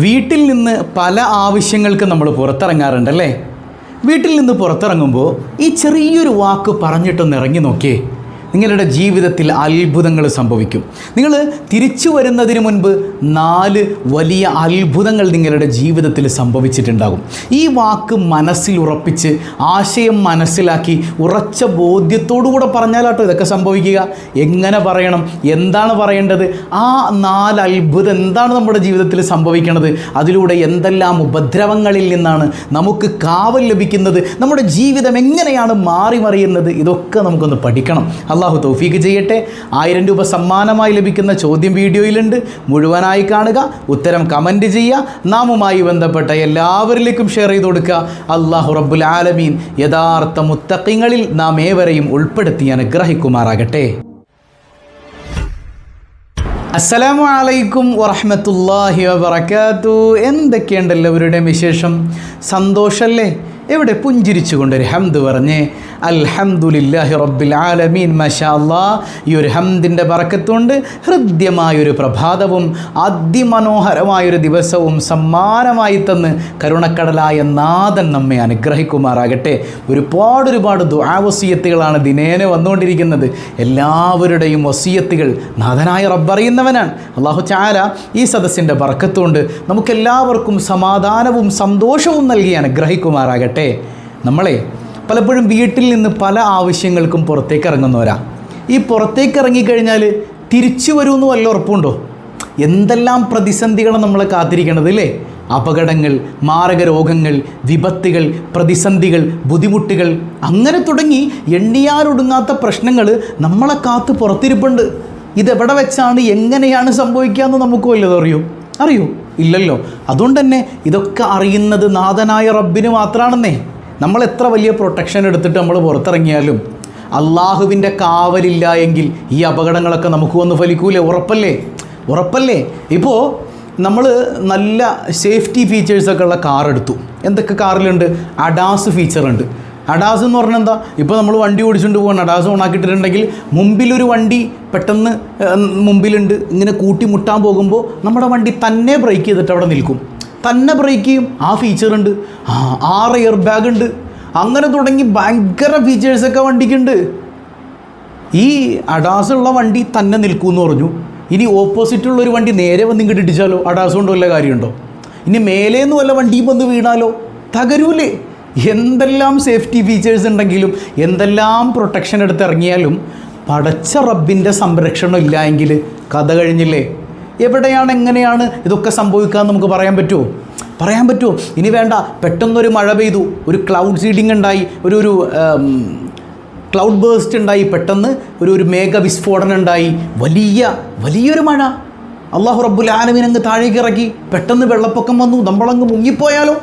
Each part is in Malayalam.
വീട്ടിൽ നിന്ന് പല ആവശ്യങ്ങൾക്ക് നമ്മൾ പുറത്തിറങ്ങാറുണ്ടല്ലേ. വീട്ടിൽ നിന്ന് പുറത്തിറങ്ങുമ്പോൾ ഈ ചെറിയൊരു വാക്ക് പറഞ്ഞിട്ടൊന്ന് ഇറങ്ങി നോക്കിയേ, നിങ്ങളുടെ ജീവിതത്തിൽ അത്ഭുതങ്ങൾ സംഭവിക്കും. നിങ്ങൾ തിരിച്ചു വരുന്നതിന് മുൻപ് 4 വലിയ അത്ഭുതങ്ങൾ നിങ്ങളുടെ ജീവിതത്തിൽ സംഭവിച്ചിട്ടുണ്ടാകും. ഈ വാക്ക് മനസ്സിൽ ഉറപ്പിച്ച് ആശയം മനസ്സിലാക്കി ഉറച്ച ബോധ്യത്തോടുകൂടെ പറഞ്ഞാലാട്ടോ ഇതൊക്കെ സംഭവിക്കുക. എങ്ങനെ പറയണം, എന്താണ് പറയേണ്ടത്, ആ 4 അത്ഭുതം എന്താണ് നമ്മുടെ ജീവിതത്തിൽ സംഭവിക്കുന്നത്, അതിലൂടെ എന്തെല്ലാം ഉപദ്രവങ്ങളിൽ നിന്നാണ് നമുക്ക് കാവൽ ലഭിക്കുന്നത്, നമ്മുടെ ജീവിതം എങ്ങനെയാണ് മാറി മറിയുന്നത്, ഇതൊക്കെ നമുക്കൊന്ന് പഠിക്കണം. അള്ളാഹു തൗഫീഖ് ചെയ്യട്ടെ. 1000 രൂപ സമ്മാനമായി ലഭിക്കുന്ന ചോദ്യം വീഡിയോയിലുണ്ട്, മുഴുവനായി കാണുക, ഉത്തരം കമൻറ്റ് ചെയ്യുക, നാമുമായി ബന്ധപ്പെട്ട എല്ലാവരിലേക്കും ഷെയർ ചെയ്ത് കൊടുക്കുക. അള്ളാഹു റബ്ബുൽ ആലമീൻ യഥാർത്ഥ മുത്തഖീങ്ങളിൽ നാം ഏവരെയും ഉൾപ്പെടുത്തി അനുഗ്രഹിക്കുമാറാകട്ടെ. അസ്സലാമു അലൈക്കും വറഹ്മത്തുള്ളാഹി വബറകാതുഹു. എന്തൊക്കെയുണ്ട് എല്ലാവരുടെയും വിശേഷം? സന്തോഷമല്ലേ? എവിടെ പുഞ്ചിരിച്ചുകൊണ്ടൊരു ഹംദ് പറഞ്ഞേ, അൽഹംദുലില്ലാഹി റബ്ബിൽ ആലമീൻ. മാഷാ അല്ലാഹ്. ഈ ഒരു ഹംദിൻ്റെ ബറക്കത്തുകൊണ്ട് ഹൃദ്യമായൊരു പ്രഭാതവും അതിമനോഹരമായൊരു ദിവസവും സമ്മാനമായി തന്ന് കരുണക്കടലായ നാഥൻ നമ്മെ അനുഗ്രഹിക്കുമാറാകട്ടെ. ഒരുപാട് ദുആ വസിയത്തുകളാണ് ദിനേന വന്നുകൊണ്ടിരിക്കുന്നത്. എല്ലാവരുടെയും വസിയത്തുകൾ നാഥനായ റബ്ബറിയുന്നവനാണ് അല്ലാഹു തആല. ഈ സദസ്സിൻ്റെ ബറക്കത്തുകൊണ്ട് നമുക്കെല്ലാവർക്കും സമാധാനവും സന്തോഷവും നൽകി അനുഗ്രഹിക്കുമാറാകട്ടെ. നമ്മളെ പലപ്പോഴും വീട്ടിൽ നിന്ന് പല ആവശ്യങ്ങൾക്കും പുറത്തേക്ക് ഇറങ്ങുന്നവരാ. ഈ പുറത്തേക്ക് ഇറങ്ങിക്കഴിഞ്ഞാൽ തിരിച്ചു വരുമെന്ന് വല്ല ഉറപ്പുണ്ടോ? എന്തെല്ലാം പ്രതിസന്ധികളാണ് നമ്മളെ കാത്തിരിക്കണത് അല്ലേ? അപകടങ്ങൾ, മാരക രോഗങ്ങൾ, വിപത്തുകൾ, പ്രതിസന്ധികൾ, ബുദ്ധിമുട്ടുകൾ, അങ്ങനെ തുടങ്ങി എണ്ണിയാലൊടുങ്ങാത്ത പ്രശ്നങ്ങൾ നമ്മളെ കാത്ത് പുറത്തിരിപ്പുണ്ട്. ഇതെവിടെ വെച്ചാണ്, എങ്ങനെയാണ് സംഭവിക്കുകയെന്ന് നമുക്ക് വല്ലതും അറിയോ? ഇല്ലല്ലോ. അതുകൊണ്ട് തന്നെ ഇതൊക്കെ അറിയുന്നത് നാഥനായ റബ്ബിന് മാത്രമാണെന്നേ. നമ്മൾ എത്ര വലിയ പ്രൊട്ടക്ഷൻ എടുത്തിട്ട് നമ്മൾ പുറത്തിറങ്ങിയാലും അള്ളാഹുവിൻ്റെ കാവലില്ല എങ്കിൽ ഈ അപകടങ്ങളൊക്കെ നമുക്ക് വന്ന് ഫലിക്കൂലേ? ഉറപ്പല്ലേ? ഇപ്പോൾ നമ്മൾ നല്ല സേഫ്റ്റി ഫീച്ചേഴ്സൊക്കെ ഉള്ള കാർ എടുത്തു. എന്തൊക്കെ കാറിലുണ്ട്? അഡാസ് ഫീച്ചറുണ്ട്. അഡാസ് എന്ന് പറഞ്ഞാൽ എന്താ? ഇപ്പോൾ നമ്മൾ വണ്ടി ഓടിച്ചുകൊണ്ട് പോകണം, അഡാസ് ഓണാക്കിയിട്ടുണ്ടെങ്കിൽ മുമ്പിലൊരു വണ്ടി പെട്ടെന്ന് മുമ്പിലുണ്ട്, ഇങ്ങനെ കൂട്ടിമുട്ടാൻ പോകുമ്പോൾ നമ്മുടെ വണ്ടി തന്നെ ബ്രേക്ക് ചെയ്തിട്ട് അവിടെ നിൽക്കും, തന്നെ ബ്രേക്ക് ചെയ്യും. ആ ഫീച്ചറുണ്ട്. 6 എയർ ബാഗ് ഉണ്ട്. അങ്ങനെ തുടങ്ങി ഭയങ്കര ഫീച്ചേഴ്സൊക്കെ വണ്ടിക്കുണ്ട്. ഈ അഡാസ് ഉള്ള വണ്ടി തന്നെ നിൽക്കുമെന്ന് പറഞ്ഞു. ഇനി ഓപ്പോസിറ്റുള്ളൊരു വണ്ടി നേരെ വന്ന് ഇങ്ങോട്ട് ഇടിച്ചാലോ? അഡാസ് കൊണ്ട് വല്ല കാര്യമുണ്ടോ? ഇനി മേലേന്ന് വല്ല വണ്ടിയും വന്ന് വീണാലോ? തകരൂലേ? എന്തെല്ലാം സേഫ്റ്റി ഫീച്ചേഴ്സ് ഉണ്ടെങ്കിലും എന്തെല്ലാം പ്രൊട്ടക്ഷൻ എടുത്ത് ഇറങ്ങിയാലും പടച്ച റബ്ബിൻ്റെ സംരക്ഷണം ഇല്ല എങ്കിൽ കഥ കഴിഞ്ഞില്ലേ? എവിടെയാണ്, എങ്ങനെയാണ് ഇതൊക്കെ സംഭവിക്കാമെന്ന് നമുക്ക് പറയാൻ പറ്റുമോ? ഇനി വേണ്ട, പെട്ടെന്നൊരു മഴ പെയ്തു, ഒരു ക്ലൗഡ് സീഡിങ് ഉണ്ടായി, ഒരു ക്ലൗഡ് ബേസ്റ്റ് ഉണ്ടായി, പെട്ടെന്ന് ഒരു മേഘവിസ്ഫോടനം ഉണ്ടായി, വലിയൊരു മഴ, അള്ളാഹു റബ്ബുൽ ആലമീൻ അങ്ങ് താഴേക്ക് ഇറക്കി, പെട്ടെന്ന് വെള്ളപ്പൊക്കം വന്നു, നമ്മളങ്ങ് മുങ്ങിപ്പോയാലോ?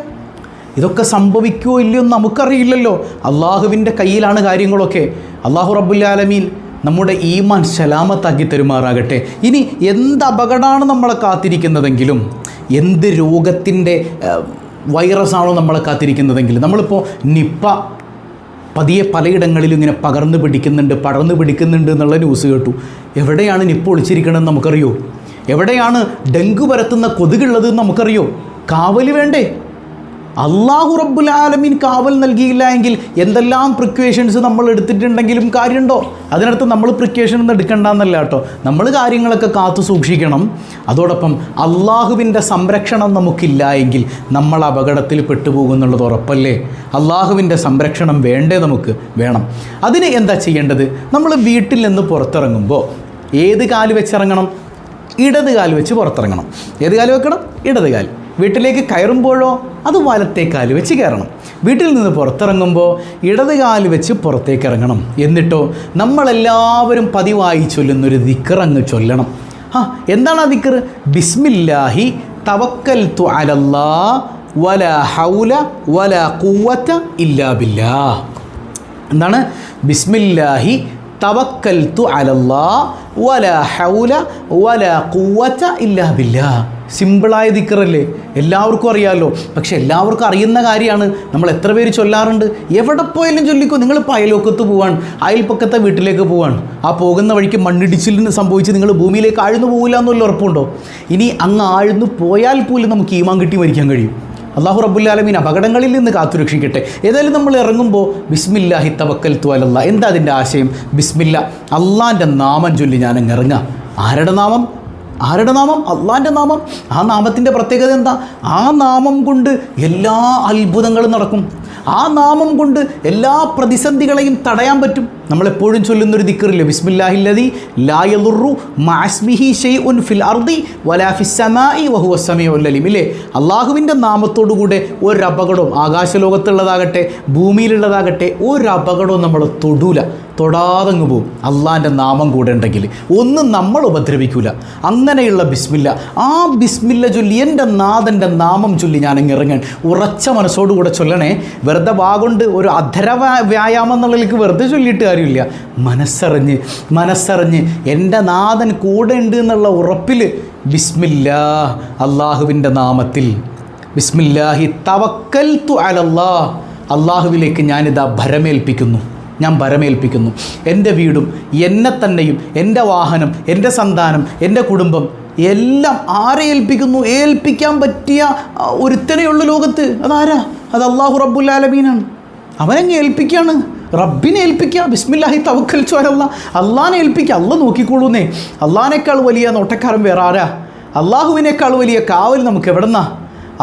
ഇതൊക്കെ സംഭവിക്കുമോ ഇല്ലയോ എന്ന് നമുക്കറിയില്ലല്ലോ. അള്ളാഹുവിൻ്റെ കയ്യിലാണ് കാര്യങ്ങളൊക്കെ. അള്ളാഹു റബ്ബുൽ ആലമീൻ നമ്മുടെ ഈമാൻ സലാമത്താക്കി തരുമാറാകട്ടെ. ഇനി എന്ത് അപകടമാണ് നമ്മളെ കാത്തിരിക്കുന്നതെങ്കിലും, എന്ത് രോഗത്തിൻ്റെ വൈറസാണോ നമ്മളെ കാത്തിരിക്കുന്നതെങ്കിലും, നമ്മളിപ്പോൾ നിപ്പ പതിയെ പലയിടങ്ങളിലും ഇങ്ങനെ പടർന്നു പിടിക്കുന്നുണ്ട് എന്നുള്ള ന്യൂസ് കേട്ടു. എവിടെയാണ് നിപ്പ ഒളിച്ചിരിക്കണമെന്ന് നമുക്കറിയോ? എവിടെയാണ് ഡെങ്കു പരത്തുന്ന കൊതുകുള്ളതെന്ന് നമുക്കറിയോ? കാവൽ വേണ്ടേ? അള്ളാഹു റബ്ബുൽ ആലമീൻ കാവൽ നൽകിയില്ല എങ്കിൽ എന്തെല്ലാം പ്രിക്വേഷൻസ് നമ്മൾ എടുത്തിട്ടുണ്ടെങ്കിലും കാര്യമുണ്ടോ? അതിനടുത്ത് നമ്മൾ പ്രിക്വേഷൻ ഒന്നും എടുക്കേണ്ടെന്നല്ല കേട്ടോ. നമ്മൾ കാര്യങ്ങളൊക്കെ കാത്തു സൂക്ഷിക്കണം. അതോടൊപ്പം അള്ളാഹുവിൻ്റെ സംരക്ഷണം നമുക്കില്ല എങ്കിൽ നമ്മൾ അപകടത്തിൽ പെട്ടുപോകുന്നുള്ളത് ഉറപ്പല്ലേ? അള്ളാഹുവിൻ്റെ സംരക്ഷണം നമുക്ക് വേണം. അതിന് എന്താ ചെയ്യേണ്ടത്? നമ്മൾ വീട്ടിൽ നിന്ന് പുറത്തിറങ്ങുമ്പോൾ ഏത് കാല് വെച്ചിറങ്ങണം? ഇടത് കാല് വെച്ച് പുറത്തിറങ്ങണം. ഏത് കാല് വെക്കണം? ഇടത് കാല്. വീട്ടിലേക്ക് കയറുമ്പോഴോ അത് വലത്തെ കാല് വെച്ച് കയറണം. വീട്ടിൽ നിന്ന് പുറത്തിറങ്ങുമ്പോൾ ഇടത് കാല് വെച്ച് പുറത്തേക്ക് ഇറങ്ങണം. എന്നിട്ടോ നമ്മളെല്ലാവരും പതിവായി ചൊല്ലുന്നൊരു ദിക്ർ അങ്ങ് ചൊല്ലണം. എന്താണ് ആ ദിക്ർ? ബിസ്മില്ലാഹി തവക്കൽതു അലല്ലാഹ് വലാ ഹൗല വലാ ഖുവത ഇല്ലാ ബില്ലാഹ്. എന്താണ്? ബിസ്മില്ലാഹി തവക്കൽതു അലല്ലാഹ് വലാ ഹൗല വലാ ഖുവത ഇല്ലാ ബില്ലാഹ്. സിമ്പിളായ ദിക്റല്ലേ, എല്ലാവർക്കും അറിയാമല്ലോ. പക്ഷെ എല്ലാവർക്കും അറിയുന്ന കാര്യമാണ്. നമ്മൾ എത്ര പേര് ചൊല്ലാറുണ്ട്? എവിടെ പോയാലും ചൊല്ലിക്കോ. നിങ്ങളിപ്പോൾ അയൽവക്കത്ത് പോവാണ്, അയൽപ്പക്കത്തെ വീട്ടിലേക്ക് പോവാണ്, ആ പോകുന്ന വഴിക്ക് മണ്ണിടിച്ചിലിന് സംഭവിച്ച് നിങ്ങൾ ഭൂമിയിലേക്ക് ആഴ്ന്നു പോകില്ല എന്നുള്ള ഉറപ്പുണ്ടോ? ഇനി അങ്ങ് ആഴ്ന്നു പോയാൽ പോലും നമുക്ക് ഈമാൻ കിട്ടി മരിക്കാൻ കഴിയും. അല്ലാഹു റബ്ബുൽ ആലമീൻ അപകടങ്ങളിൽ നിന്ന് കാത്തുരക്ഷിക്കട്ടെ. ഏതായാലും നമ്മൾ ഇറങ്ങുമ്പോൾ ബിസ്മില്ലാഹി തവക്കൽതു അലല്ലാഹ്. എന്താ അതിൻ്റെ ആശയം? ബിസ്മില്ല, അള്ളാൻ്റെ നാമം ചൊല്ലി ഞാനങ്ങ് ഇറങ്ങുക. ആരുടെ നാമം? അള്ളാൻ്റെ നാമം. ആ നാമത്തിൻ്റെ പ്രത്യേകത എന്താ? ആ നാമം കൊണ്ട് എല്ലാ അത്ഭുതങ്ങളും നടക്കും. ആ നാമം കൊണ്ട് എല്ലാ പ്രതിസന്ധികളെയും തടയാൻ പറ്റും. നമ്മളെപ്പോഴും ചൊല്ലുന്നൊരു ദിക്റില്ലേ, ബിസ്മില്ലാഹില്ലദീ ലാ യദുറു മഅസ്മിഹി ശൈഉൻ ഫിൽ അർദി വലാ ഫിസ് സമാഇ വഹുവ സമീഉൽ അലീം. ഇല്ലേ, അള്ളാഹുവിൻ്റെ നാമത്തോടുകൂടെ ഒരപകടവും, ആകാശലോകത്തുള്ളതാകട്ടെ ഭൂമിയിലുള്ളതാകട്ടെ, ഒരപകടവും നമ്മൾ തൊടാതങ്ങ് പോവും. അള്ളാൻ്റെ നാമം കൂടെ ഉണ്ടെങ്കിൽ ഒന്നും നമ്മൾ ഉപദ്രവിക്കൂല. അങ്ങനെയുള്ള ബിസ്മില്ല, ആ ബിസ്മില്ല ചൊല്ലി എൻ്റെ നാഥൻ്റെ നാമം ചൊല്ലി ഞാനങ്ങ് ഇറങ്ങാൻ ഉറച്ച മനസ്സോടുകൂടെ ചൊല്ലണേ. വെറുതെ വാഗൊണ്ട് ഒരു അധര വ്യായാമം എന്നുള്ളതിലേക്ക് വെറുതെ ചൊല്ലിയിട്ട് കാര്യമില്ല. മനസ്സറിഞ്ഞ് എൻ്റെ നാഥൻ കൂടെ ഉണ്ട് എന്നുള്ള ഉറപ്പിൽ ബിസ്മില്ലാ, അള്ളാഹുവിൻ്റെ നാമത്തിൽ, ബിസ്മില്ലാഹി തവക്കൽതു അലല്ലാഹ്, അള്ളാഹുവിലേക്ക് ഞാനിതാ ഞാൻ ഭരമേൽപ്പിക്കുന്നു. എൻ്റെ വീടും എന്നെ തന്നെയും എൻ്റെ വാഹനം, എൻ്റെ സന്താനം, എൻ്റെ കുടുംബം എല്ലാം ആരെ ഏൽപ്പിക്കുന്നു? ഏൽപ്പിക്കാൻ പറ്റിയ ഒരുത്തനെയുള്ള ലോകത്ത്. അതാരാ? അത് അല്ലാഹു റബ്ബുൽ ആലമീനാണ്. അവനങ്ങ് ഏൽപ്പിക്കുകയാണ്. റബ്ബിനെ ഏൽപ്പിക്കുക. ബിസ്മില്ലാഹി തവക്കൽതു അലല്ലാഹ്, അള്ളാഹിനെ ഏൽപ്പിക്കുക. അള്ളാഹ് നോക്കിക്കോളൂന്നേ. അള്ളാഹിനേക്കാൾ വലിയ നോട്ടക്കാരൻ വേറെ ആരാ? അള്ളാഹുവിനേക്കാൾ വലിയ കാവൽ നമുക്ക് എവിടെന്നാ?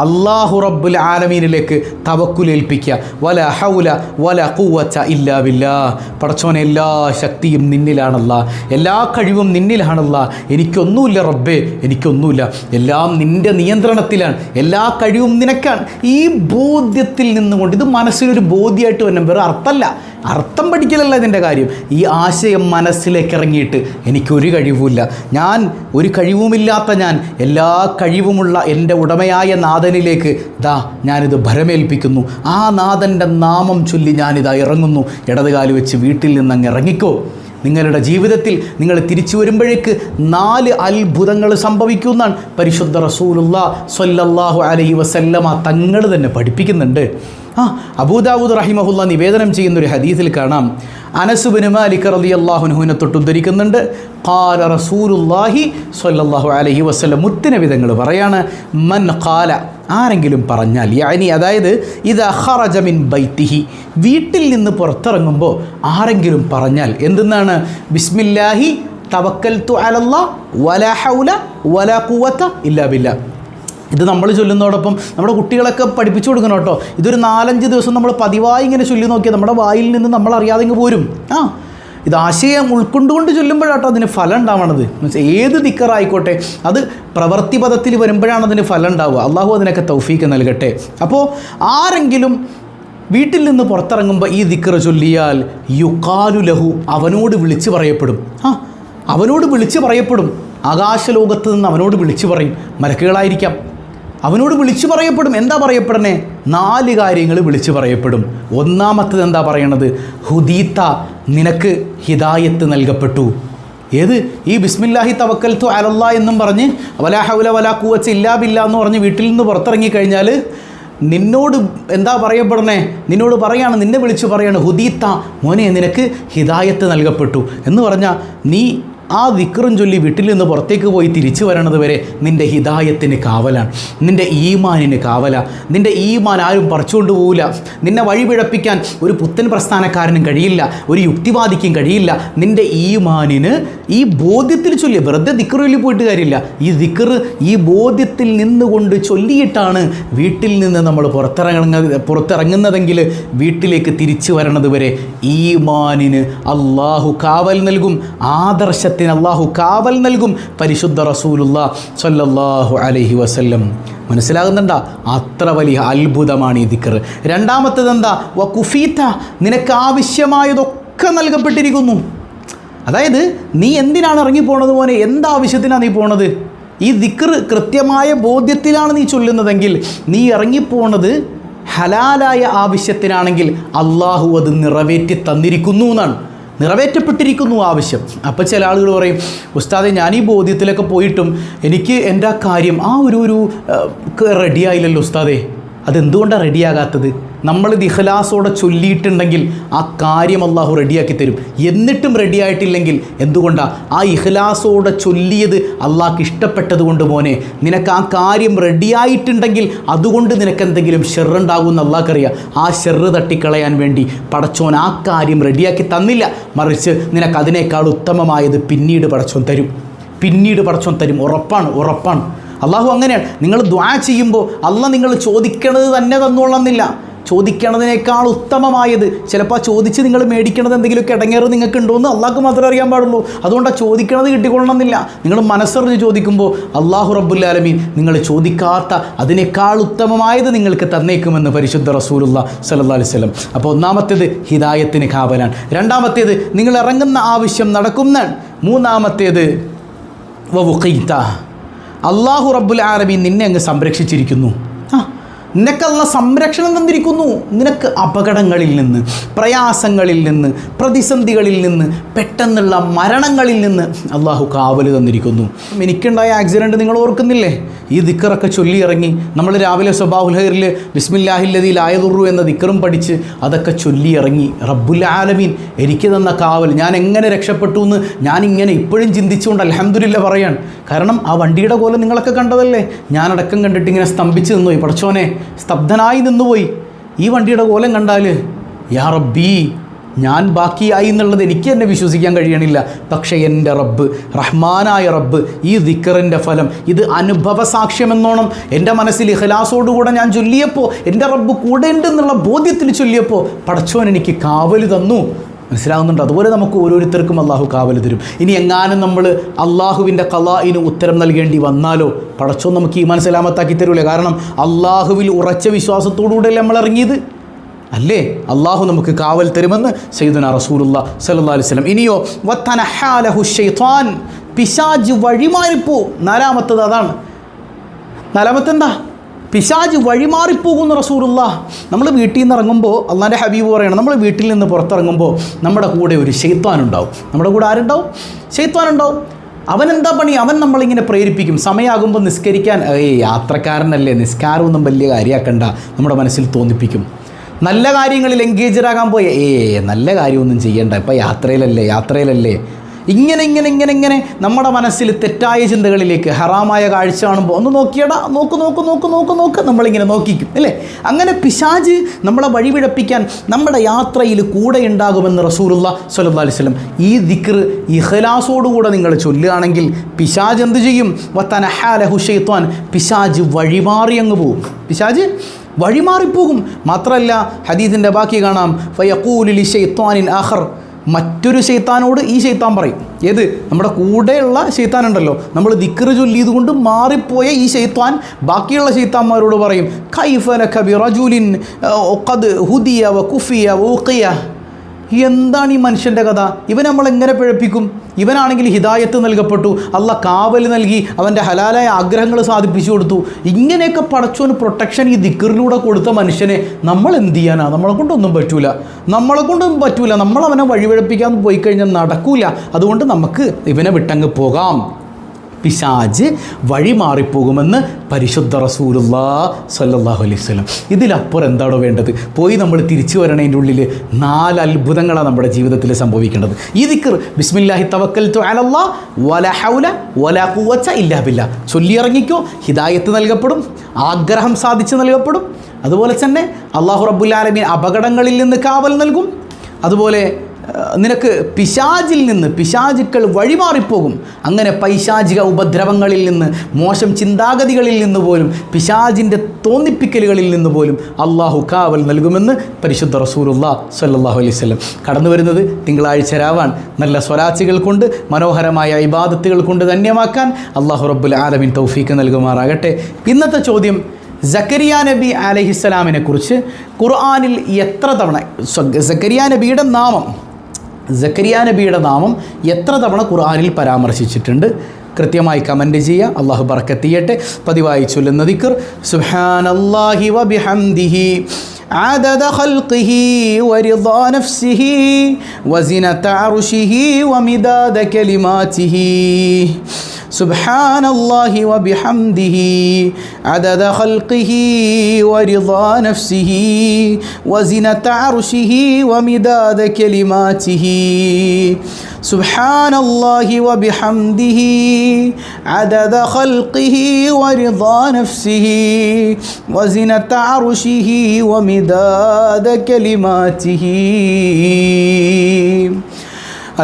അല്ലാഹു റബ്ബുൽ ആലമീനിലേക്ക് തവക്കുലേൽപ്പിക്കുക. വലാ ഹൗല വലാ ഖുവത ഇല്ലാ ബില്ലാഹ്. പടച്ചോനെ, എല്ലാ ശക്തിയും നിന്നിലാണല്ലാ, എല്ലാ കഴിവും നിന്നിലാണല്ലാ. എനിക്കൊന്നുമില്ല റബ്ബേ, എനിക്കൊന്നുമില്ല. എല്ലാം നിൻ്റെ നിയന്ത്രണത്തിലാണ്, എല്ലാ കഴിവും നിനക്കാണ്. ഈ ബോധ്യത്തിൽ നിന്നുകൊണ്ട്, ഇത് മനസ്സിലൊരു ബോധ്യമായിട്ട് തന്നെ, വേറെ അർത്ഥം പഠിക്കലല്ല ഇതിൻ്റെ കാര്യം. ഈ ആശയം മനസ്സിലേക്ക് ഇറങ്ങിയിട്ട് എനിക്കൊരു കഴിവുമില്ല, ഞാൻ ഒരു കഴിവുമില്ലാത്ത ഞാൻ എല്ലാ കഴിവുമുള്ള എൻ്റെ ഉടമയായ നാഥനിലേക്ക് ഞാനിത് ഭരമേൽപ്പിക്കുന്നു. ആ നാഥൻ്റെ നാമം ചൊല്ലി ഞാനിതാ ഇറങ്ങുന്നു. ഇടതുകാല് വെച്ച് വീട്ടിൽ നിന്നങ്ങ് ഇറങ്ങിക്കോ. നിങ്ങളുടെ ജീവിതത്തിൽ നിങ്ങൾ തിരിച്ചു വരുമ്പോഴേക്ക് 4 അത്ഭുതങ്ങൾ സംഭവിക്കുമെന്നാണ് പരിശുദ്ധ റസൂലുള്ളാഹി സ്വല്ലല്ലാഹു അലൈഹി വസല്ലമ തങ്ങൾ തന്നെ പഠിപ്പിക്കുന്നുണ്ട്. അബൂദാവൂദ് റഹിമഹുല്ലാ നിവേദനം ചെയ്യുന്നൊരു ഹദീസിൽ കാണാം, അനസ് ബിൻ മാലിക് റളിയല്ലാഹു അൻഹുവിനെ തൊട്ട് ഉദ്ധരിക്കുന്നുണ്ട്. ഖാല റസൂലുള്ളാഹി സ്വല്ലല്ലാഹു അലൈഹി വസല്ലം, മുത്തുനബി തങ്ങൾ പറയാണ്, മൻ ഖാല, ആരെങ്കിലും പറഞ്ഞാൽ, യാനി അതായത് ഇദാ ഖറജ മിൻ ബൈത്തിഹി, വീട്ടിൽ നിന്ന് പുറത്തിറങ്ങുമ്പോൾ ആരെങ്കിലും പറഞ്ഞാൽ എന്തെന്നാണ്? ബിസ്മില്ലാഹി തവക്കൽതു അലല്ലാഹ് വലാ ഹൗല വലാ ഖുവത ഇല്ലാ ബില്ലാഹ്. ഇത് നമ്മൾ ചൊല്ലുന്നതോടൊപ്പം നമ്മുടെ കുട്ടികളൊക്കെ പഠിപ്പിച്ചു കൊടുക്കണം കേട്ടോ. ഇതൊരു 4-5 ദിവസം നമ്മൾ പതിവായി ഇങ്ങനെ ചൊല്ലി നോക്കിയാൽ നമ്മുടെ വായിൽ നിന്ന് നമ്മൾ അറിയാതെ ഇങ്ങ് പോരും. ഇത് ആശയം ഉൾക്കൊണ്ടുകൊണ്ട് ചൊല്ലുമ്പോഴാട്ടോ അതിന് ഫലം ഉണ്ടാവണത്. ഏത് ദിക്റായിക്കോട്ടെ, അത് പ്രവൃത്തി പദത്തിൽ വരുമ്പോഴാണ് അതിന് ഫലം ഉണ്ടാവുക. അള്ളാഹു അതിനൊക്കെ തൗഫീക്ക് നൽകട്ടെ. അപ്പോൾ ആരെങ്കിലും വീട്ടിൽ നിന്ന് പുറത്തിറങ്ങുമ്പോൾ ഈ ദിക്ർ ചൊല്ലിയാൽ യുഖാലു ലഹു, അവനോട് വിളിച്ചു പറയപ്പെടും. അവനോട് വിളിച്ചു പറയപ്പെടും. ആകാശലോകത്ത് നിന്ന് അവനോട് വിളിച്ചു പറയും. മലക്കുകളായിരിക്കാം. അവനോട് വിളിച്ചു പറയപ്പെടും. എന്താ പറയപ്പെടണേ? 4 കാര്യങ്ങൾ വിളിച്ചു പറയപ്പെടും. ഒന്നാമത്തത് എന്താ പറയണത്? ഹുദീത്ത, നിനക്ക് ഹിദായത്ത് നൽകപ്പെട്ടു. ഏത്? ഈ ബിസ്മില്ലാഹി തവക്കൽതു അലല്ലാഹ് എന്നും പറഞ്ഞ് വലാ ഹൗല വലാ ഖുവത ഇല്ലാ ബില്ലാഹ് എന്ന് പറഞ്ഞ് വീട്ടിൽ നിന്ന് പുറത്തിറങ്ങിക്കഴിഞ്ഞാൽ നിന്നോട് എന്താ പറയപ്പെടണേ? നിന്നോട് പറയാണ്, നിന്നെ വിളിച്ചു പറയാണ്, ഹുദീത്ത, മോനെ നിനക്ക് ഹിദായത്ത് നൽകപ്പെട്ടു എന്ന് പറഞ്ഞാൽ നീ ആ ദിക്റും ചൊല്ലി വീട്ടിൽ നിന്ന് പുറത്തേക്ക് പോയി തിരിച്ചു വരണത് വരെ നിൻ്റെ ഹിദായത്തിന് കാവലാണ്, നിൻ്റെ ഈമാനിന് കാവലാണ്. നിൻ്റെ ഈമാൻ ആരും പറിച്ചുകൊണ്ട് പോവില്ല. നിന്നെ വഴിപിഴപ്പിക്കാൻ ഒരു പുത്തൻ പ്രസ്ഥാനക്കാരനും കഴിയില്ല, ഒരു യുക്തിവാദിക്കും കഴിയില്ല. നിൻ്റെ ഈമാനിന് ഈ ബോധ്യത്തിൽ ചൊല്ലി, വെറുതെ ദിക്റ് ചൊല്ലി പോയിട്ട് കാര്യമില്ല. ഈ ദിക്റ് ഈ ബോധ്യത്തിൽ നിന്നുകൊണ്ട് ചൊല്ലിയിട്ടാണ് വീട്ടിൽ നിന്ന് നമ്മൾ പുറത്തിറങ്ങുന്നതെങ്കിൽ വീട്ടിലേക്ക് തിരിച്ചു വരണത് വരെ ഈമാനിന് അള്ളാഹു കാവൽ നൽകും. ആദർശത്തിന് അള്ളാഹു കാവൽ നൽകും. പരിശുദ്ധ റസൂലുള്ളാഹി സ്വല്ലല്ലാഹു അലൈഹി വസല്ലം. മനസ്സിലാകുന്നുണ്ടോ? അത്ര വലിയ അത്ഭുതമാണ് ഈ ദിക്ർ. രണ്ടാമത്തേത് എന്താ? വകുഫീത, നിനക്ക് ആവശ്യമായതൊക്കെ നൽകപ്പെട്ടിരിക്കുന്നു. അതായത് നീ എന്തിനാണ് ഇറങ്ങിപ്പോണത് മോനെ? എന്താവശ്യത്തിനാണ് നീ പോണത്? ഈ ദിക്ർ കൃത്യമായ ബോധ്യത്തിലാണ് നീ ചൊല്ലുന്നതെങ്കിൽ, നീ ഇറങ്ങിപ്പോണത് ഹലാലായ ആവശ്യത്തിനാണെങ്കിൽ അള്ളാഹു അത് നിറവേറ്റി തന്നിരിക്കുന്നു എന്നാണ്. നിറവേറ്റപ്പെട്ടിരിക്കുന്നു ആവശ്യം. അപ്പോൾ ചില ആളുകൾ പറയും, ഉസ്താദെ ഞാൻ ഈ ബോധ്യത്തിലൊക്കെ പോയിട്ടും എനിക്ക് എൻ്റെ ആ കാര്യം ഒരു റെഡിയായില്ലല്ലോ ഉസ്താദെ. അതെന്തുകൊണ്ടാണ് റെഡിയാകാത്തത്? നമ്മളിത് ഇഖ്ലാസോടെ ചൊല്ലിയിട്ടുണ്ടെങ്കിൽ ആ കാര്യം അള്ളാഹു റെഡിയാക്കി തരും. എന്നിട്ടും റെഡിയായിട്ടില്ലെങ്കിൽ എന്തുകൊണ്ടാണ്? ആ ഇഖ്ലാസോടെ ചൊല്ലിയത് അള്ളാഹ്ക്ക് ഇഷ്ടപ്പെട്ടത് കൊണ്ട് മോനെ, നിനക്ക് ആ കാര്യം റെഡിയായിട്ടുണ്ടെങ്കിൽ അതുകൊണ്ട് നിനക്ക് എന്തെങ്കിലും ഷെറുണ്ടാകുമെന്ന് അള്ളാഹ്ക്കറിയാം. ആ ഷെറ് തട്ടിക്കളയാൻ വേണ്ടി പടച്ചോൻ ആ കാര്യം റെഡിയാക്കി തന്നില്ല. മറിച്ച് നിനക്ക് അതിനേക്കാൾ ഉത്തമമായത് പിന്നീട് പടച്ചോൻ തരും. ഉറപ്പാണ്. അള്ളാഹു അങ്ങനെയാണ്. നിങ്ങൾ ദുആ ചെയ്യുമ്പോൾ അള്ളാഹ് നിങ്ങൾ ചോദിക്കണത് തന്നെ തന്നോളന്നില്ല. ചോദിക്കണതിനേക്കാൾ ഉത്തമമായത്, ചിലപ്പോൾ ചോദിച്ച് നിങ്ങൾ മേടിക്കണത് എന്തെങ്കിലുമൊക്കെ ഇടങ്ങേറ് നിങ്ങൾക്ക് ഉണ്ടോയെന്ന് അള്ളാഹ്ക്ക് മാത്രമേ അറിയാൻ പാടുള്ളൂ. അതുകൊണ്ടാണ് ചോദിക്കണത് കിട്ടിക്കൊള്ളണമെന്നില്ല. നിങ്ങൾ മനസ്സറിഞ്ഞ് ചോദിക്കുമ്പോൾ അള്ളാഹു റബ്ബുൽ ആലമീൻ നിങ്ങൾ ചോദിക്കാത്ത അതിനേക്കാൾ ഉത്തമമായത് നിങ്ങൾക്ക് തന്നേക്കുമെന്ന് പരിശുദ്ധ റസൂലുള്ളാഹി സ്വല്ലല്ലാഹു അലൈഹി വസല്ലം. അപ്പോൾ ഒന്നാമത്തേത് ഹിദായത്തിന് കാവലാണ്. രണ്ടാമത്തേത് നിങ്ങൾ ഇറങ്ങുന്ന ആവശ്യം നടക്കുന്നതാണ്. മൂന്നാമത്തേത് വവുഖീത, അള്ളാഹു റബ്ബുൽ ആലമീൻ നിന്നെ അങ്ങ് സംരക്ഷിച്ചിരിക്കുന്നു. നിനക്കല്ല സംരക്ഷണം തന്നിരിക്കുന്നു. നിനക്ക് അപകടങ്ങളിൽ നിന്ന്, പ്രയാസങ്ങളിൽ നിന്ന്, പ്രതിസന്ധികളിൽ നിന്ന്, പെട്ടെന്നുള്ള മരണങ്ങളിൽ നിന്ന് അള്ളാഹു കാവൽ തന്നിരിക്കുന്നു. എനിക്കുണ്ടായ ആക്സിഡൻറ്റ് നിങ്ങൾ ഓർക്കുന്നില്ലേ? ഈ ദിക്കറൊക്കെ ചൊല്ലി ഇറങ്ങി നമ്മൾ രാവിലെ സ്വബാഹുൽ ഖൈറിൽ ബിസ്മില്ലാഹില്ലദീ ലാ യദുറു എന്ന ദിക്കറും പഠിച്ച് അതൊക്കെ ചൊല്ലി ഇറങ്ങി. റബ്ബുൽ ആലമീൻ എനിക്ക് തന്ന കാവൽ, ഞാൻ എങ്ങനെ രക്ഷപ്പെട്ടു എന്ന് ഞാനിങ്ങനെ ഇപ്പോഴും ചിന്തിച്ചുകൊണ്ട് അൽഹംദുലില്ലാ പറയാണ്. കാരണം ആ വണ്ടിയുടെ കോലം നിങ്ങളൊക്കെ കണ്ടതല്ലേ. ഞാനടക്കം കണ്ടിട്ട് ഇങ്ങനെ സ്തംഭിച്ച് നിന്നുപോയി. പടച്ചോനെ, സ്തബ്ധനായി നിന്നുപോയി. ഈ വണ്ടിയുടെ കോലം കണ്ടാൽ യാ റബ്ബി ഞാൻ ബാക്കിയായി എന്നുള്ളത് എനിക്ക് തന്നെ വിശ്വസിക്കാൻ കഴിയണില്ല. പക്ഷേ എൻ്റെ റബ്ബ്, റഹ്മാനായ റബ്ബ്, ഈ ദിക്കറിൻ്റെ ഫലം ഇത് അനുഭവ സാക്ഷ്യമെന്നോണം എൻ്റെ മനസ്സിൽ ഇഖ്ലാസോടുകൂടെ ഞാൻ ചൊല്ലിയപ്പോൾ, എൻ്റെ റബ്ബ് കൂടെ ഉണ്ടെന്നുള്ള ബോധ്യത്തിൽ ചൊല്ലിയപ്പോൾ പടച്ചോൻ എനിക്ക് കാവൽ തന്നു. മനസ്സിലാകുന്നുണ്ട്? അതുപോലെ നമുക്ക് ഓരോരുത്തർക്കും അള്ളാഹു കാവൽ തരും. ഇനി എങ്ങാനും നമ്മൾ അള്ളാഹുവിൻ്റെ ഖളാഇന് ഉത്തരം നൽകേണ്ടി വന്നാലോ പടച്ചോൻ നമുക്ക് ഈമാൻ സലാമത്താക്കി തരൂലേ? കാരണം അള്ളാഹുവിൽ ഉറച്ച വിശ്വാസത്തോടുകൂടെയല്ലേ നമ്മൾ ഇറങ്ങിയത്, അല്ലേ? അള്ളാഹു നമുക്ക് കാവൽ തരുമെന്ന് സയ്യിദുനാ റസൂലുള്ളാഹി സ്വല്ലല്ലാഹു അലൈഹി വസല്ലം. ഇനിയോ വതനഹാലഹു ശൈത്വാൻ, പിശാച് വഴിമാറിപ്പോ. നാലാമത്തത് അതാണ്. നാലാമത്തെന്താ? പിശാച് വഴിമാറിപ്പോകുന്ന റസൂലുള്ളാഹ്. നമ്മൾ വീട്ടിൽ നിന്ന് ഇറങ്ങുമ്പോൾ അള്ളാൻ്റെ ഹബീബ് പറയണം, നമ്മൾ വീട്ടിൽ നിന്ന് പുറത്തിറങ്ങുമ്പോൾ നമ്മുടെ കൂടെ ഒരു ശൈത്വാനുണ്ടാവും. നമ്മുടെ കൂടെ ആരുണ്ടാവും? ശൈത്വാനുണ്ടാവും. അവനെന്താ പണി? അവൻ നമ്മളിങ്ങനെ പ്രേരിപ്പിക്കും. സമയമാകുമ്പോൾ നിസ്കരിക്കാൻ, യാത്രക്കാരനല്ലേ, നിസ്കാരമൊന്നും വലിയ കാര്യമാക്കണ്ട, നമ്മുടെ മനസ്സിൽ തോന്നിപ്പിക്കും. നല്ല കാര്യങ്ങളിൽ എൻഗേജഡാകാൻ പോയ നല്ല കാര്യമൊന്നും ചെയ്യണ്ട, ഇപ്പം യാത്രയിലല്ലേ ഇങ്ങനെ നമ്മുടെ മനസ്സിൽ തെറ്റായ ചിന്തകളിലേക്ക്, ഹറാമായ കാഴ്ച കാണുമ്പോൾ ഒന്ന് നോക്കിയടാ, നോക്ക് നമ്മളിങ്ങനെ നോക്കിക്കും, അല്ലേ? അങ്ങനെ പിശാച് നമ്മളെ വഴിപിഴപ്പിക്കാൻ നമ്മുടെ യാത്രയിൽ കൂടെ ഉണ്ടാകുമെന്ന് റസൂലുള്ളാഹി സ്വല്ലല്ലാഹു അലൈഹി വസല്ലം. ഈ ദിക്ർ ഇഖ്ലാസോടുകൂടെ നിങ്ങൾ ചൊല്ലുകയാണെങ്കിൽ പിശാച് എന്ത് ചെയ്യും? വതനഹാലഹു ശൈത്വാൻ, പിശാച് വഴിമാറി അങ്ങ് പോകും. പിശാച് വഴിമാറിപ്പോകും. മാത്രമല്ല ഹദീസിൻ്റെ ബാക്കി കാണാം, ഫയഖൂലു ലിശൈത്വാനിൻ ആഖർ, മറ്റൊരു ശൈത്താനോട് ഈ ശൈത്താൻ പറയും. ഏത്? നമ്മുടെ കൂടെയുള്ള ശൈത്താനുണ്ടല്ലോ, നമ്മൾ ദിക്ർ ചൊല്ലിയത് കൊണ്ട് മാറിപ്പോയ ഈ ശൈത്താൻ ബാക്കിയുള്ള ശൈത്താന്മാരോട് പറയും, കൈഫ ലക ബിറജുലിൻ ഖദ് ഹുദിയ വകുഫിയ വഉഖിയ. എന്താണ് ഈ മനുഷ്യൻ്റെ കഥ? ഇവൻ നമ്മളെങ്ങനെ പിഴപ്പിക്കും? ഇവനാണെങ്കിൽ ഹിദായത്ത് നൽകപ്പെട്ടു, അള്ളാഹ് കാവൽ നൽകി, അവൻ്റെ ഹലാലായ ആഗ്രഹങ്ങൾ സാധിപ്പിച്ചു കൊടുത്തു. ഇങ്ങനെയൊക്കെ പടച്ചോന് പ്രൊട്ടക്ഷൻ ഈ ദിക്റിലൂടെ കൊടുത്ത മനുഷ്യനെ നമ്മൾ എന്ത് ചെയ്യാനാ? നമ്മളെ കൊണ്ടൊന്നും പറ്റൂല. നമ്മളവനെ വഴിപിഴപ്പിക്കാൻ പോയി കഴിഞ്ഞാൽ നടക്കൂല. അതുകൊണ്ട് നമുക്ക് ഇവനെ വിട്ടങ്ങ് പോകാം. പിശാച് വഴിമാറിപ്പോകുമെന്ന് പരിശുദ്ധ റസൂലുള്ളാഹി സ്വല്ലല്ലാഹു അലൈഹി വസല്ലം. ഇതിലപ്പുറം എന്താണോ വേണ്ടത്? പോയി നമ്മൾ തിരിച്ചു വരണതിൻ്റെ ഉള്ളിൽ 4 അത്ഭുതങ്ങളാണ് നമ്മുടെ ജീവിതത്തിൽ സംഭവിക്കേണ്ടത്. ഈ ദിക്ർ ബിസ്മില്ലാഹി തവക്കൽതു അലല്ലാഹ് വലാ ഹൗല വലാ ഖുവത ഇല്ലാ ബില്ലാ ചൊല്ലിയിറങ്ങിക്കോ. ഹിദായത്ത് നൽകപ്പെടും, ആഗ്രഹം സാധിച്ച് നൽകപ്പെടും. അതുപോലെ തന്നെ അല്ലാഹു റബ്ബുൽ ആലമീൻ അപകടങ്ങളിൽ നിന്ന് കാവൽ നൽകും. അതുപോലെ നിനക്ക് പിശാചുക്കൾ വഴിമാറിപ്പോകും. അങ്ങനെ പൈശാചിക ഉപദ്രവങ്ങളിൽ നിന്ന്, മോശം ചിന്താഗതികളിൽ നിന്ന് പോലും, പിശാചിൻ്റെ തോന്നിപ്പിക്കലുകളിൽ നിന്ന് പോലും അള്ളാഹു കാവൽ നൽകുമെന്ന് പരിശുദ്ധ റസൂലുള്ളാഹി സ്വല്ലല്ലാഹു അലൈഹി വസല്ലം. കടന്നു വരുന്നത് തിങ്കളാഴ്ച രാവാണ്. നല്ല സ്വലാത്തുകൾ കൊണ്ട്, മനോഹരമായ ഇബാദത്തുകൾ കൊണ്ട് ധന്യമാക്കാൻ അള്ളാഹു റബ്ബുൽ ആലമീൻ തൗഫീക്ക് നൽകുമാറാകട്ടെ. ഇന്നത്തെ ചോദ്യം, സക്കരിയ നബി അലൈഹിസ്സലാമിനെ കുറിച്ച് ഖുർആനിൽ എത്ര തവണ സക്കരിയ നബിയുടെ നാമം എത്ര തവണ ഖുർആനിൽ പരാമർശിച്ചിട്ടുണ്ട്? കൃത്യമായി കമൻറ്റ് ചെയ്യുക. അള്ളാഹു ബർക്കത്ത് ചെയ്യട്ടെ. പതിവായി ചൊല്ലുന്ന ദിക്ർ സുബ്ഹാനല്ലാഹി വബിഹംദിഹി عدد خلقه ورضا نفسه وزنة عرشه ومداد كلماته سبحان الله وبحمده عدد خلقه ورضا نفسه وزنة عرشه ومداد كلماته سبحان الله وبحمده عدد خلقه ورضا نفسه وزنة عرشه ومداد كلماته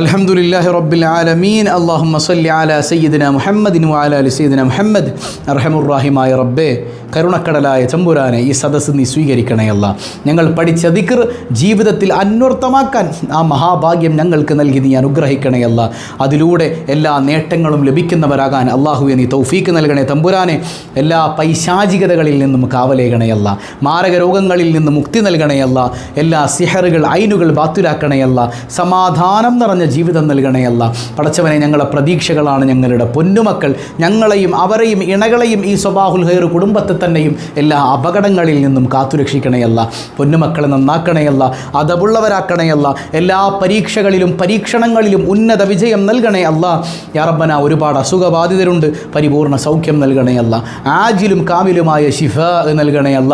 الحمد لله رب العالمين اللهم صل على سيدنا محمد وعلى آل سيدنا محمد أرحم الراحمين ربي കരുണക്കടലായ തമ്പുരാനെ ഈ സദസ്സ് നീ സ്വീകരിക്കണയല്ല. ഞങ്ങൾ പഠിച്ച ദിക്ർ ജീവിതത്തിൽ അന്വർത്ഥമാക്കാൻ ആ മഹാഭാഗ്യം ഞങ്ങൾക്ക് നൽകി നീ അനുഗ്രഹിക്കണയല്ല. അതിലൂടെ എല്ലാ നേട്ടങ്ങളും ലഭിക്കുന്നവരാകാൻ അള്ളാഹുവെ നീ തൗഫീക്ക് നൽകണേ തമ്പുരാനെ. എല്ലാ പൈശാചികതകളിൽ നിന്നും കാവലേകണയല്ല. മാരക രോഗങ്ങളിൽ നിന്ന് മുക്തി നൽകണയല്ല. എല്ലാ സിഹറുകൾ ഐനുകൾ ബാത്തുലാക്കണയല്ല. സമാധാനം നിറഞ്ഞ ജീവിതം നൽകണയല്ല. പടച്ചവനെ, ഞങ്ങളെ പ്രതീക്ഷകളാണ് ഞങ്ങളുടെ പൊന്നുമക്കൾ. ഞങ്ങളെയും അവരെയും ഇണകളെയും ഈ സ്വബാഹുൽ ഖൈർ കുടുംബത്തെ തന്നെയും എല്ലാ അപകടങ്ങളിൽ നിന്നും കാത്തുരക്ഷിക്കണയല്ല. പൊന്നുമക്കളെ നന്നാക്കണയല്ല, അതവുള്ളവരാക്കണയല്ല. എല്ലാ പരീക്ഷകളിലും പരീക്ഷണങ്ങളിലും ഉന്നത വിജയം നൽകണേ അല്ല. യാ റബ്ബന, ഒരുപാട് അസുഖബാധിതരുണ്ട്, പരിപൂർണ്ണ സൗഖ്യം നൽകണയല്ല. ആജിലും കാമിലുമായ ശിഫാ നൽകണയല്ല.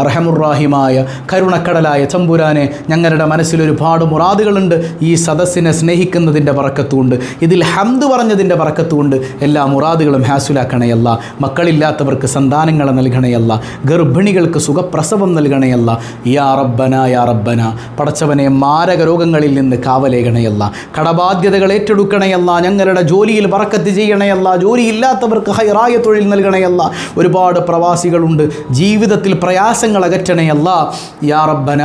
അർഹമുർറാഹിമായ കരുണക്കടലായ തമ്പുരാനെ, ഞങ്ങളുടെ മനസ്സിൽ ഒരുപാട് മുറാദുകളുണ്ട്. ഈ സദസ്സിനെ സ്നേഹിക്കുന്നതിൻ്റെ ബറക്കത്തുണ്ട്, ഇതിൽ ഹംദ് പറഞ്ഞതിൻ്റെ ബറക്കത്തുണ്ട്. എല്ലാ മുറാദുകളും ഹാസുലാക്കണയല്ല. മക്കളില്ലാത്തവർക്ക് സന്താനങ്ങളെ നൽകണയല്ല. ഗർഭിണികൾക്ക് സുഖപ്രസവം നൽകണയല്ല. യാ റബ്ബന യാ റബ്ബന. പടച്ചവനെ, മാരക രോഗങ്ങളിൽ നിന്ന് കാവലേകണയല്ല. കടബാധ്യതകൾ ഏറ്റെടുക്കണയല്ല. ഞങ്ങളുടെ ജോലിയിൽ ബറക്കത്ത് ചെയ്യണയല്ല. ജോലിയില്ലാത്തവർക്ക് ഹൈറായ തൊഴിൽ നൽകണയല്ല. ഒരുപാട് പ്രവാസികളുണ്ട്, ജീവിതത്തിൽ പ്രയാസങ്ങൾ അകറ്റണയല്ല. യാ റബ്ബന,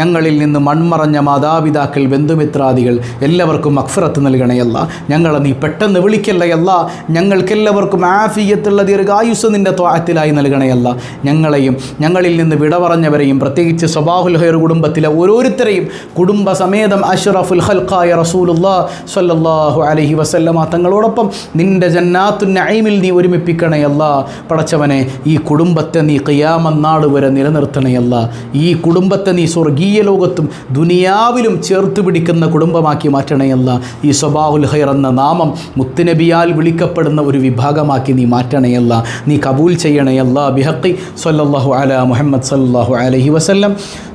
ഞങ്ങളിൽ നിന്ന് മൺമറഞ്ഞ മാതാപിതാക്കൾ, ബന്ധുമിത്രാദികൾ എല്ലാവർക്കും മഗ്ഫിറത്ത് നൽകണയല്ല. ഞങ്ങളെ നീ പെട്ടെന്ന് വിളിക്കല്ലയല്ല. ഞങ്ങൾക്കെല്ലാവർക്കും ആഫിയത്തുള്ള ദീർഘായുസ് നിൻ്റെ ത്വാഅത്തിലായി നൽകണയല്ല. ഞങ്ങളെയും ഞങ്ങളിൽ നിന്ന് വിട പറഞ്ഞവരെയും പ്രത്യേകിച്ച് സ്വബാഹുൽ ഖൈർ കുടുംബത്തിലെ ഓരോരുത്തരെയും കുടുംബസമേതം അഷ്റഫുൽ ഖൽഖായ റസൂലുള്ളാഹി സ്വല്ലല്ലാഹു അലൈഹി വസല്ലമ തങ്ങളോടൊപ്പം നിൻ്റെ ജന്നാത്തുൻ നഈമിൽ നീ ഒരുമിപ്പിക്കണയല്ല. പടച്ചവനെ, ഈ കുടുംബത്തെ നീ ഖിയാമത്ത് നാൾ വരെ നിലനിർത്തണയല്ല. ഈ കുടുംബത്തെ നീ സ്വർഗീയ ലോകത്തും ദുനിയാവിലും ചേർത്ത് പിടിക്കുന്ന കുടുംബമാക്കി മാറ്റണയല്ല. ഈ സ്വബാഹുൽ ഖൈർ എന്ന നാമം മുത്തുനബിയാൽ വിളിക്കപ്പെടുന്ന ഒരു വിഭാഗമാക്കി നീ മാറ്റണയല്ല. നീ കബൂൽ ചെയ്യണയല്ല. ബിഹഖി സ്വല്ലല്ലാഹു അലാ മുഹമ്മദ് സ്വല്ലല്ലാഹു അലൈഹി വസല്ലം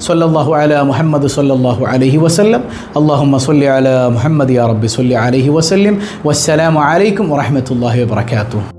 സ്വല്ലല്ലാഹു അലാ മുഹമ്മദ് സ്വല്ലല്ലാഹു അലൈഹി വസല്ലം. അല്ലാഹുമ്മ സ്വല്ലി അലാ മുഹമ്മദ് യാ റബ്ബി സ്വല്ലി അലൈഹി വസല്ലം. വസ്സലാമു അലൈക്കും വറഹ്മത്തുള്ളാഹി വബറകാതുഹു.